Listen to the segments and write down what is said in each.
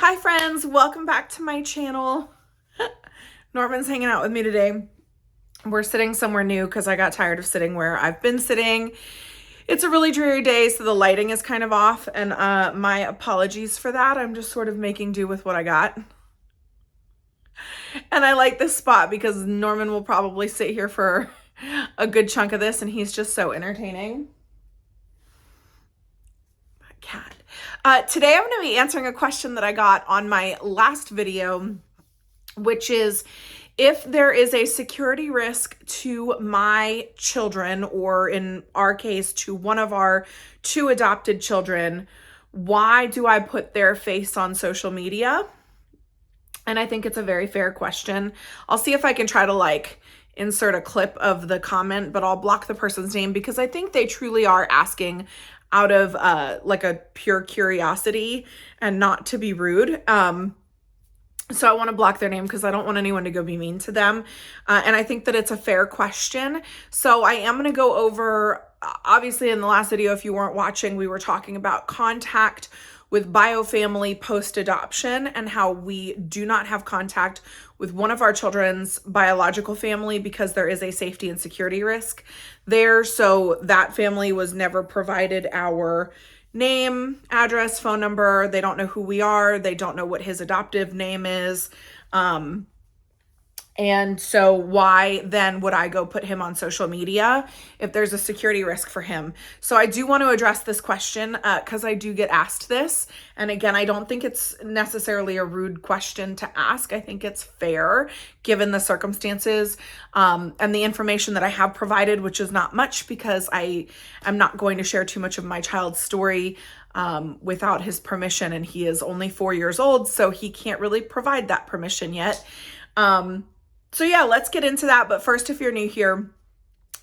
Hi friends, welcome back to my channel. Norman's hanging out with me today. We're sitting somewhere new because I got tired of sitting where I've been sitting. It's a really dreary day, so the lighting is kind of off, and my apologies for that. I'm just sort of making do with what I got. And I like this spot because Norman will probably sit here for a good chunk of this, and he's just so entertaining. Cat. Today I'm going to be answering a question that I got on my last video, which is if there is a security risk to my children, or in our case, to one of our two adopted children, why do I put their face on social media? And I think it's a very fair question. I'll see if I can try to insert a clip of the comment, but I'll block the person's name because I think they truly are asking out of a pure curiosity and not to be rude. So I want to block their name because I don't want anyone to go be mean to them. And I think that it's a fair question. So I am going to go over, obviously in the last video, if you weren't watching, we were talking about contact with biofamily post-adoption and how we do not have contact with one of our children's biological family because there is a safety and security risk there. So that family was never provided our name, address, phone number. They don't know who we are. They don't know what his adoptive name is. And so why then would I go put him on social media if there's a security risk for him? So I do want to address this question because I do get asked this. And again, I don't think it's necessarily a rude question to ask. I think it's fair given the circumstances and the information that I have provided, which is not much because I am not going to share too much of my child's story without his permission. And he is only 4 years old, so he can't really provide that permission yet. So yeah, let's get into that. But first, if you're new here,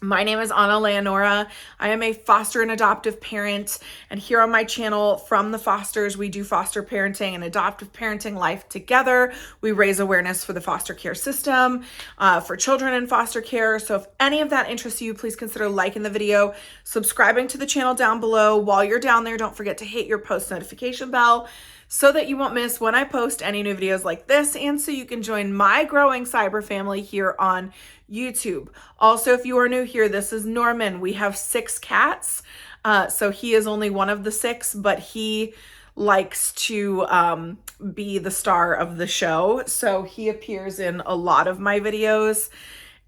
my name is Anna Leonora. I am a foster and adoptive parent. And here on my channel, From the Fosters, we do foster parenting and adoptive parenting life together. We raise awareness for the foster care system, for children in foster care. So if any of that interests you, please consider liking the video, subscribing to the channel down below. While you're down there, don't forget to hit your post notification bell so that you won't miss when I post any new videos like this, and so you can join my growing cyber family here on YouTube. Also, if you are new here, this is Norman. We have 6 cats. So he is only one of the 6, but he likes to be the star of the show. So he appears in a lot of my videos,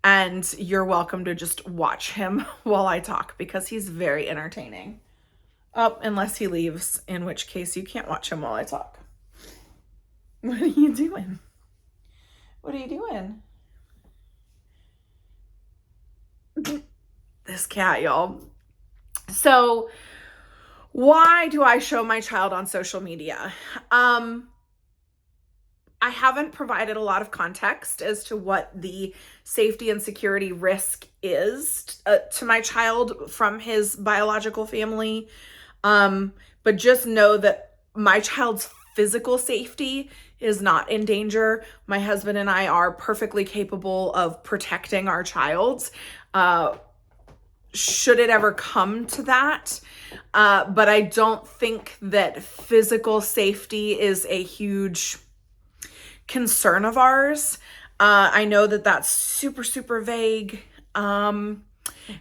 and you're welcome to just watch him while I talk because he's very entertaining. Unless he leaves, in which case you can't watch him while I talk. What are you doing? What are you doing? This cat, y'all. So why do I show my child on social media? I haven't provided a lot of context as to what the safety and security risk is to my child from his biological family. But just know that my child's physical safety is not in danger. My husband and I are perfectly capable of protecting our child, should it ever come to that. But I don't think that physical safety is a huge concern of ours. I know that that's super, super vague. And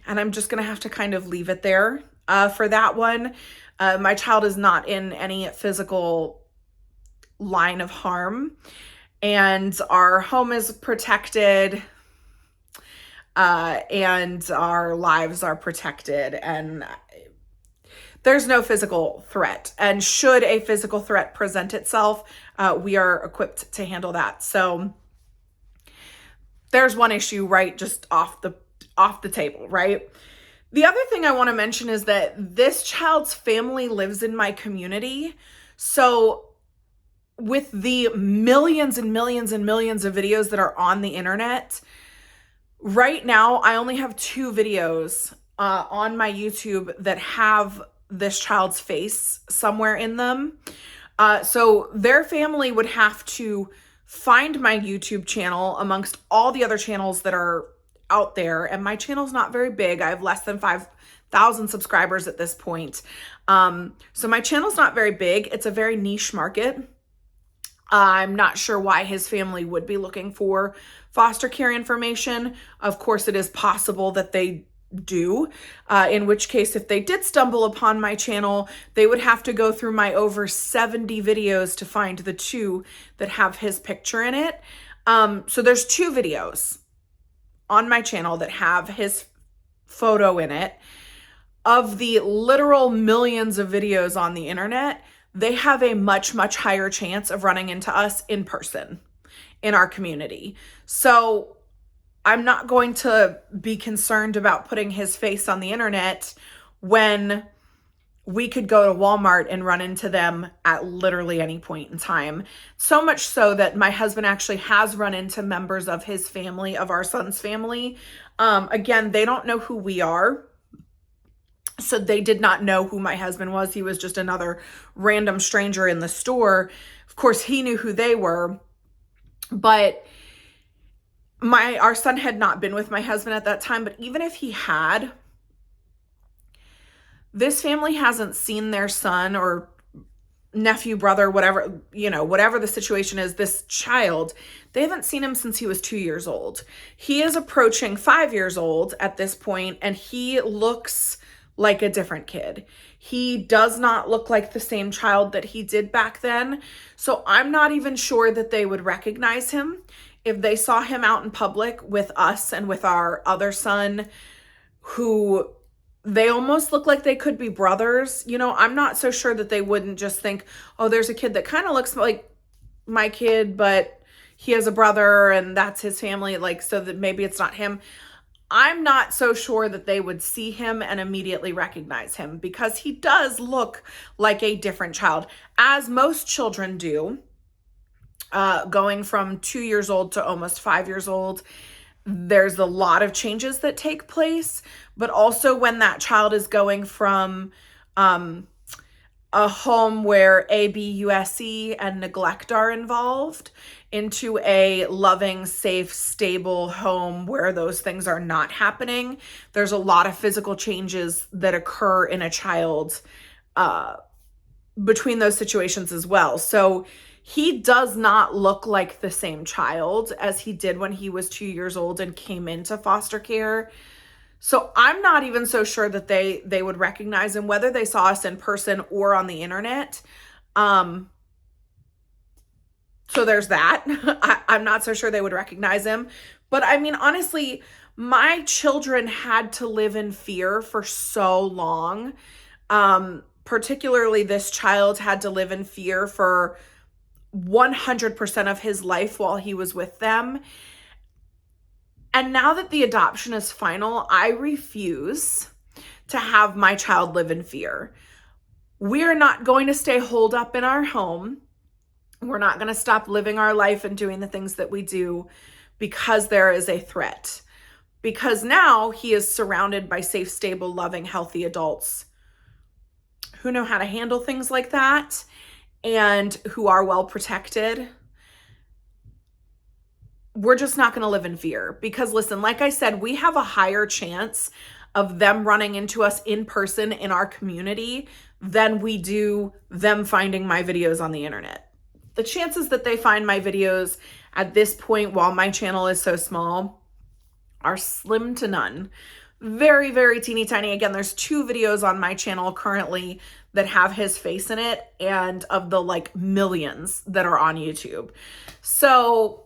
I'm just going to have to kind of leave it there. For that one, my child is not in any physical line of harm, and our home is protected, and our lives are protected, and there's no physical threat. And should a physical threat present itself, we are equipped to handle that. So there's one issue, right, just off the table, right? The other thing I want to mention is that this child's family lives in my community. So with the millions and millions and millions of videos that are on the internet, right now I only have 2 videos on my YouTube that have this child's face somewhere in them. So their family would have to find my YouTube channel amongst all the other channels that are out there, and my channel's not very big. I have less than 5,000 subscribers at this point. So my channel's not very big. It's a very niche market. I'm not sure why his family would be looking for foster care information. Of course, it is possible that they do, in which case, if they did stumble upon my channel, they would have to go through my over 70 videos to find the 2 that have his picture in it. So there's 2 videos on my channel that have his photo in it. Of the literal millions of videos on the internet, they have a much, much higher chance of running into us in person in our community. So I'm not going to be concerned about putting his face on the internet when we could go to Walmart and run into them at literally any point in time. So much so that my husband actually has run into members of his family, of our son's family. Again, they don't know who we are. So they did not know who my husband was. He was just another random stranger in the store. Of course, he knew who they were, but our son had not been with my husband at that time. But even if he had, this family hasn't seen their son or nephew, brother, whatever, whatever the situation is, this child, they haven't seen him since he was 2 years old. He is approaching 5 years old at this point, and he looks like a different kid. He does not look like the same child that he did back then. So I'm not even sure that they would recognize him if they saw him out in public with us and with our other son, who they almost look like they could be brothers. I'm not so sure that they wouldn't just think, oh, there's a kid that kind of looks like my kid, but he has a brother and that's his family, so that maybe it's not him. I'm not so sure that they would see him and immediately recognize him, because he does look like a different child, as most children do, going from 2 years old to almost 5 years old. There's a lot of changes that take place, but also when that child is going from a home where ABUSE and neglect are involved into a loving, safe, stable home where those things are not happening, there's a lot of physical changes that occur in a child between those situations as well. So he does not look like the same child as he did when he was 2 years old and came into foster care. So I'm not even so sure that they would recognize him, whether they saw us in person or on the internet. So there's that. I'm not so sure they would recognize him. But I mean, honestly, my children had to live in fear for so long. Particularly this child had to live in fear for 100% of his life while he was with them. And now that the adoption is final, I refuse to have my child live in fear. We're not going to stay holed up in our home. We're not going to stop living our life and doing the things that we do because there is a threat. Because now he is surrounded by safe, stable, loving, healthy adults who know how to handle things like that and who are well protected. We're just not going to live in fear, because listen, like I said, we have a higher chance of them running into us in person in our community than we do them finding my videos on the internet. The chances that they find my videos at this point, while my channel is so small, are slim to none. Very, very teeny tiny. Again, there's 2 videos on my channel currently that have his face in it, and of the millions that are on YouTube. So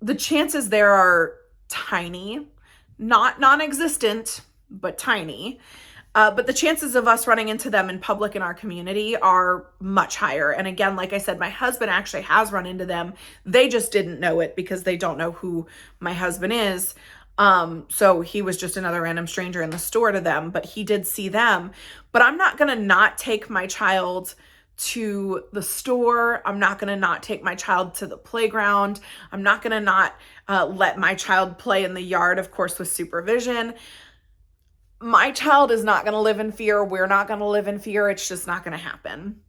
the chances there are tiny, not non-existent, but tiny. But the chances of us running into them in public in our community are much higher. And again, like I said, my husband actually has run into them. They just didn't know it because they don't know who my husband is. So he was just another random stranger in the store to them, but he did see them. But I'm not going to not take my child to the store. I'm not going to not take my child to the playground. I'm not going to not let my child play in the yard, of course, with supervision. My child is not going to live in fear. We're not going to live in fear. It's just not going to happen.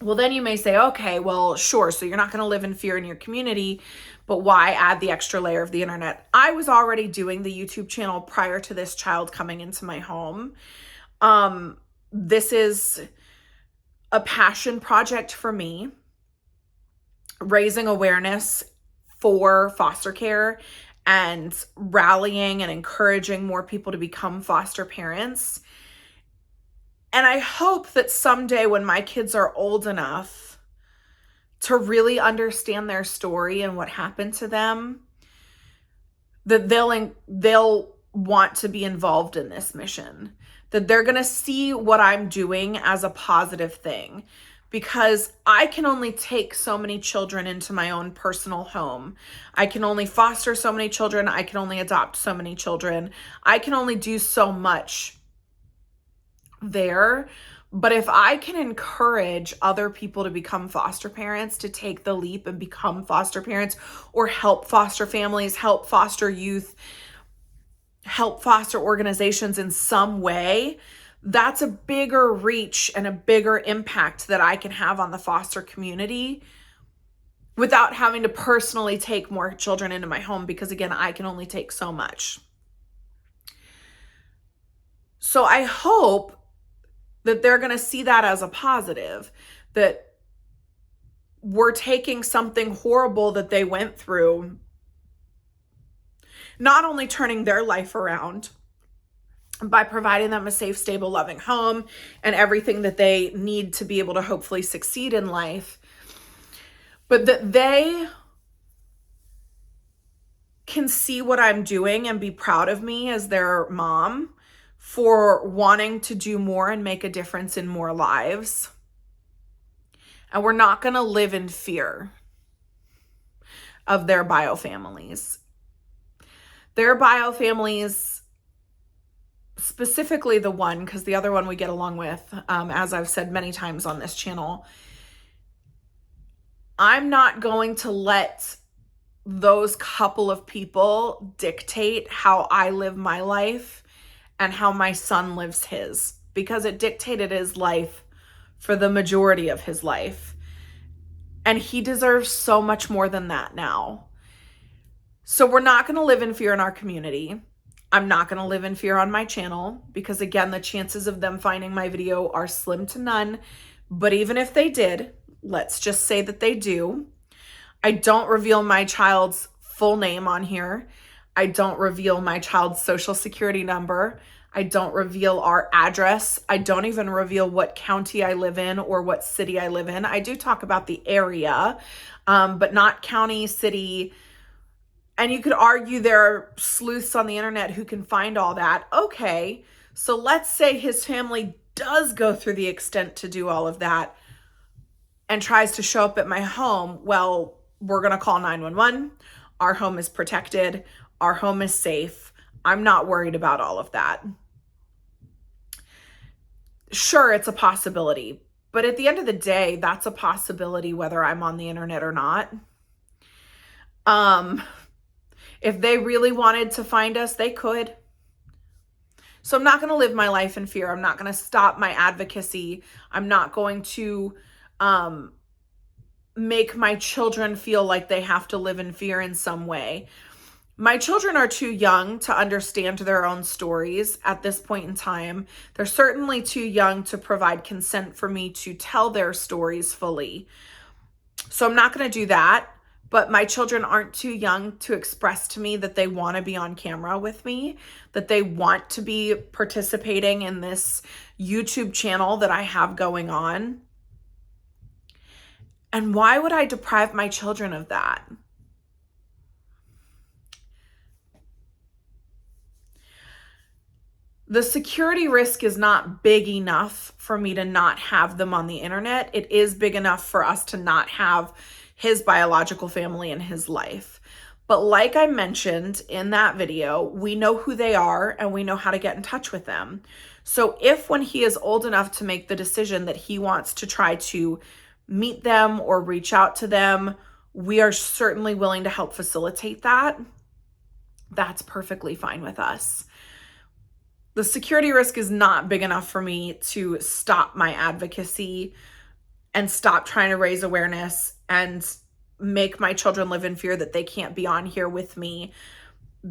Well, then you may say, okay, well, sure. So you're not going to live in fear in your community, but why add the extra layer of the internet? I was already doing the YouTube channel prior to this child coming into my home. This is a passion project for me. raising awareness for foster care and rallying and encouraging more people to become foster parents. And I hope that someday when my kids are old enough to really understand their story and what happened to them, that they'll want to be involved in this mission, that they're going to see what I'm doing as a positive thing, because I can only take so many children into my own personal home. I can only foster so many children. I can only adopt so many children. I can only do so much there. But if I can encourage other people to become foster parents, to take the leap and become foster parents, or help foster families, help foster youth, help foster organizations in some way, that's a bigger reach and a bigger impact that I can have on the foster community without having to personally take more children into my home, because again, I can only take so much. So I hope that they're going to see that as a positive, that we're taking something horrible that they went through, not only turning their life around by providing them a safe, stable, loving home and everything that they need to be able to hopefully succeed in life, but that they can see what I'm doing and be proud of me as their mom for wanting to do more and make a difference in more lives. And we're not going to live in fear of their bio families. Their bio families, specifically the one, because the other one we get along with, as I've said many times on this channel, I'm not going to let those couple of people dictate how I live my life and how my son lives his, because it dictated his life for the majority of his life. And he deserves so much more than that now. So we're not going to live in fear in our community. I'm not going to live in fear on my channel, because again, the chances of them finding my video are slim to none. But even if they did, let's just say that they do, I don't reveal my child's full name on here. I don't reveal my child's social security number. I don't reveal our address. I don't even reveal what county I live in or what city I live in. I do talk about the area, but not county, city. And you could argue there are sleuths on the internet who can find all that. Okay, so let's say his family does go through the extent to do all of that and tries to show up at my home. Well, we're going to call 911. Our home is protected. Our home is safe. I'm not worried about all of that. Sure, it's a possibility, but at the end of the day, that's a possibility whether I'm on the internet or not. If they really wanted to find us, they could. So I'm not going to live my life in fear. I'm not going to stop my advocacy. I'm not going to make my children feel like they have to live in fear in some way. My children are too young to understand their own stories at this point in time. They're certainly too young to provide consent for me to tell their stories fully. So I'm not going to do that. But my children aren't too young to express to me that they want to be on camera with me, that they want to be participating in this YouTube channel that I have going on. And why would I deprive my children of that? The security risk is not big enough for me to not have them on the internet. It is big enough for us to not have his biological family in his life. But like I mentioned in that video, we know who they are and we know how to get in touch with them. So if when he is old enough to make the decision that he wants to try to meet them or reach out to them, we are certainly willing to help facilitate that. That's perfectly fine with us. The security risk is not big enough for me to stop my advocacy and stop trying to raise awareness and make my children live in fear that they can't be on here with me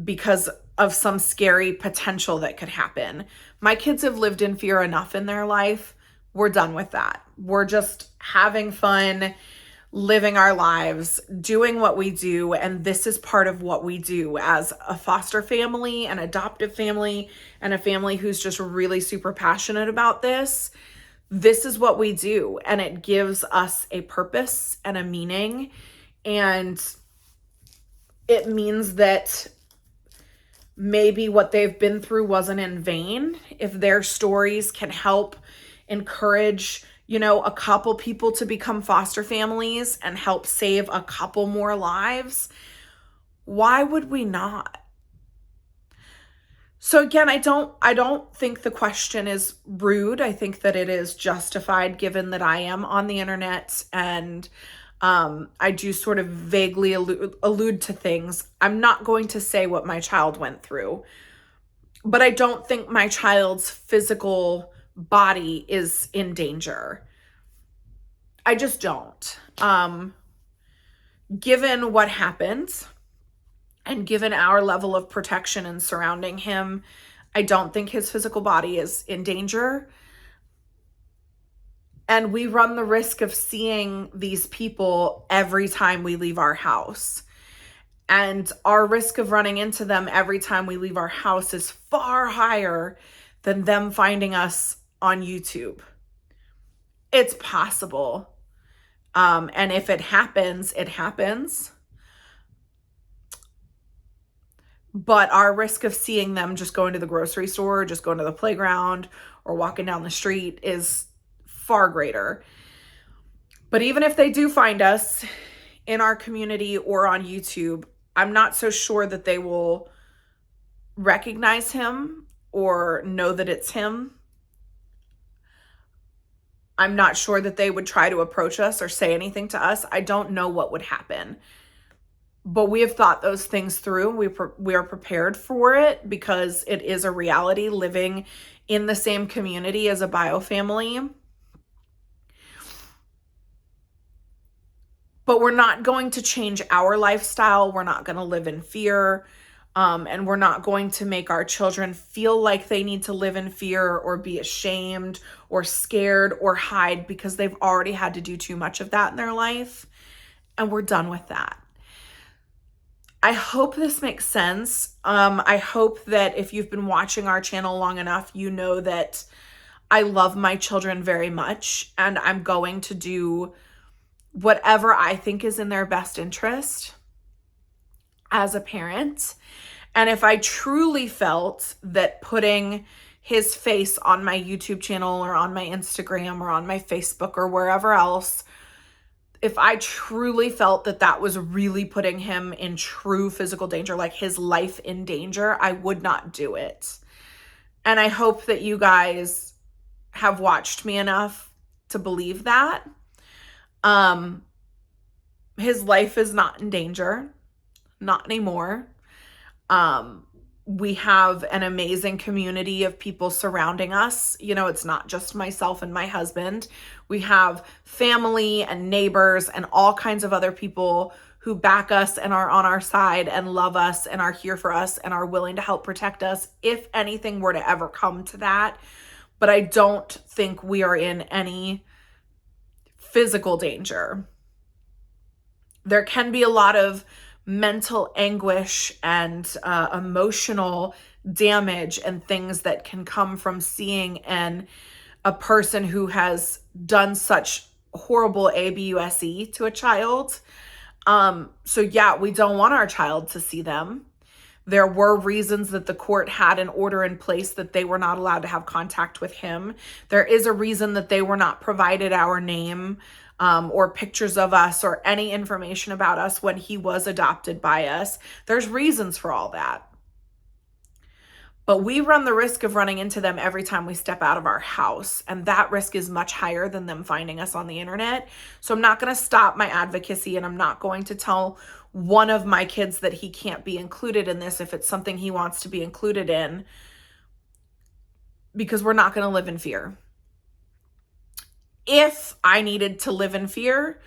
because of some scary potential that could happen. My kids have lived in fear enough in their life. We're done with that. We're just having fun, living our lives, doing what we do. And this is part of what we do as a foster family, an adoptive family, and a family who's just really super passionate about this. This is what we do. And it gives us a purpose and a meaning. And it means that maybe what they've been through wasn't in vain. If their stories can help encourage, a couple people to become foster families and help save a couple more lives, why would we not? So again, I don't think the question is rude. I think that it is justified given that I am on the internet and I do sort of vaguely allude to things. I'm not going to say what my child went through, but I don't think my child's physical body is in danger. I just don't. Given what happened and given our level of protection and surrounding him, I don't think his physical body is in danger. And we run the risk of seeing these people every time we leave our house. And our risk of running into them every time we leave our house is far higher than them finding us on YouTube. It's possible. And if it happens, it happens. But our risk of seeing them just going to the grocery store, just going to the playground, or walking down the street is far greater. But even if they do find us in our community or on YouTube, I'm not so sure that they will recognize him or know that it's him. I'm not sure that they would try to approach us or say anything to us. I don't know what would happen. But we have thought those things through. We are prepared for it because it is a reality living in the same community as a bio family. But we're not going to change our lifestyle. We're not going to live in fear. And we're not going to make our children feel like they need to live in fear or be ashamed or scared or hide because they've already had to do too much of that in their life. And we're done with that. I hope this makes sense. I hope that if you've been watching our channel long enough, you know that I love my children very much and I'm going to do whatever I think is in their best interest as a parent. And if I truly felt that putting his face on my YouTube channel or on my Instagram or on my Facebook or wherever else, if I truly felt that that was really putting him in true physical danger, like his life in danger, I would not do it. And I hope that you guys have watched me enough to believe that. His life is not in danger, not anymore. We have an amazing community of people surrounding us. It's not just myself and my husband. We have family and neighbors and all kinds of other people who back us and are on our side and love us and are here for us and are willing to help protect us if anything were to ever come to that. But I don't think we are in any physical danger. There can be a lot of mental anguish and emotional damage and things that can come from seeing a person who has done such horrible abuse to a child. So yeah, we don't want our child to see them. There were reasons that the court had an order in place that they were not allowed to have contact with him. There is a reason that they were not provided our name or pictures of us or any information about us when he was adopted by us. There's reasons for all that. But we run the risk of running into them every time we step out of our house. And that risk is much higher than them finding us on the internet. So I'm not going to stop my advocacy and I'm not going to tell one of my kids that he can't be included in this if it's something he wants to be included in, because we're not going to live in fear. If I needed to live in fear,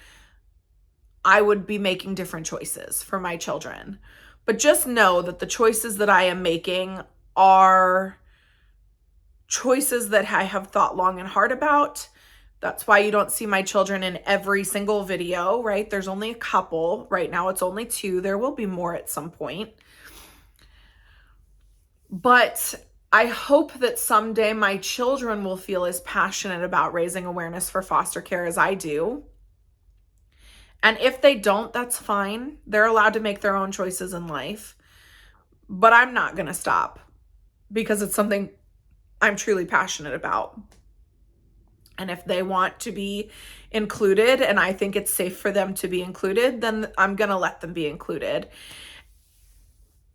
I would be making different choices for my children. But just know that the choices that I am making are choices that I have thought long and hard about, That's why you don't see my children in every single video, right? There's only a couple. Right now it's only 2. There will be more at some point. But I hope that someday my children will feel as passionate about raising awareness for foster care as I do. And if they don't, that's fine. They're allowed to make their own choices in life. But I'm not going to stop because it's something I'm truly passionate about. And if they want to be included and I think it's safe for them to be included, then I'm going to let them be included.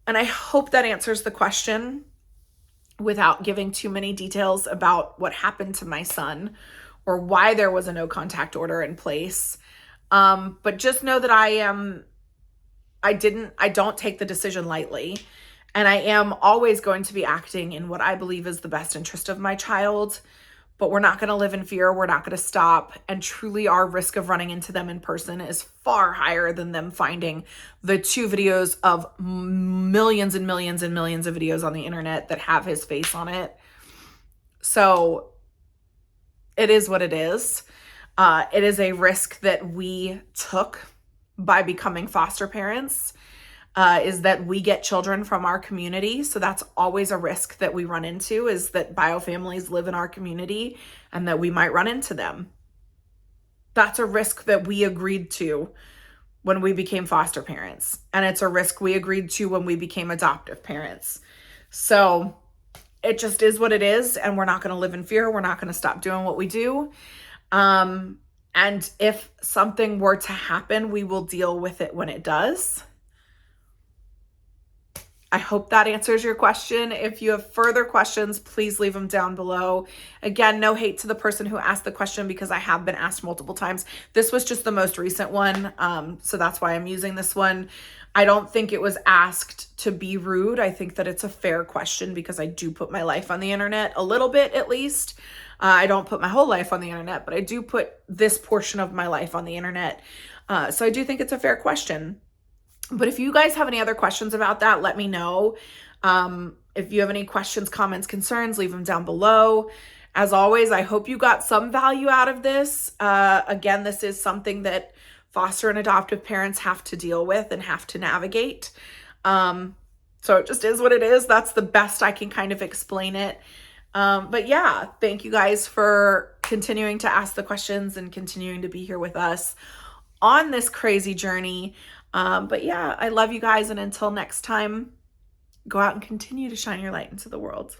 And I hope that answers the question without giving too many details about what happened to my son or why there was a no contact order in place. But just know that I don't take the decision lightly. And I am always going to be acting in what I believe is the best interest of my child. But we're not going to live in fear. We're not going to stop. And truly, our risk of running into them in person is far higher than them finding the 2 videos of millions and millions and millions of videos on the internet that have his face on it. So it is what it is. It is a risk that we took by becoming foster parents. Is that we get children from our community. So that's always a risk that we run into, is that biofamilies live in our community and that we might run into them. That's a risk that we agreed to when we became foster parents. And it's a risk we agreed to when we became adoptive parents. So it just is what it is. And we're not going to live in fear. We're not going to stop doing what we do. And if something were to happen, we will deal with it when it does. I hope that answers your question. If you have further questions, please leave them down below. Again, no hate to the person who asked the question because I have been asked multiple times. This was just the most recent one, so that's why I'm using this one. I don't think it was asked to be rude. I think that it's a fair question because I do put my life on the internet, a little bit at least. I don't put my whole life on the internet, but I do put this portion of my life on the internet. So I do think it's a fair question. But if you guys have any other questions about that, let me know. If you have any questions, comments, concerns, leave them down below. As always, I hope you got some value out of this. Again, this is something that foster and adoptive parents have to deal with and have to navigate. So it just is what it is. That's the best I can kind of explain it. But yeah, thank you guys for continuing to ask the questions and continuing to be here with us on this crazy journey. But yeah, I love you guys. And until next time, go out and continue to shine your light into the world.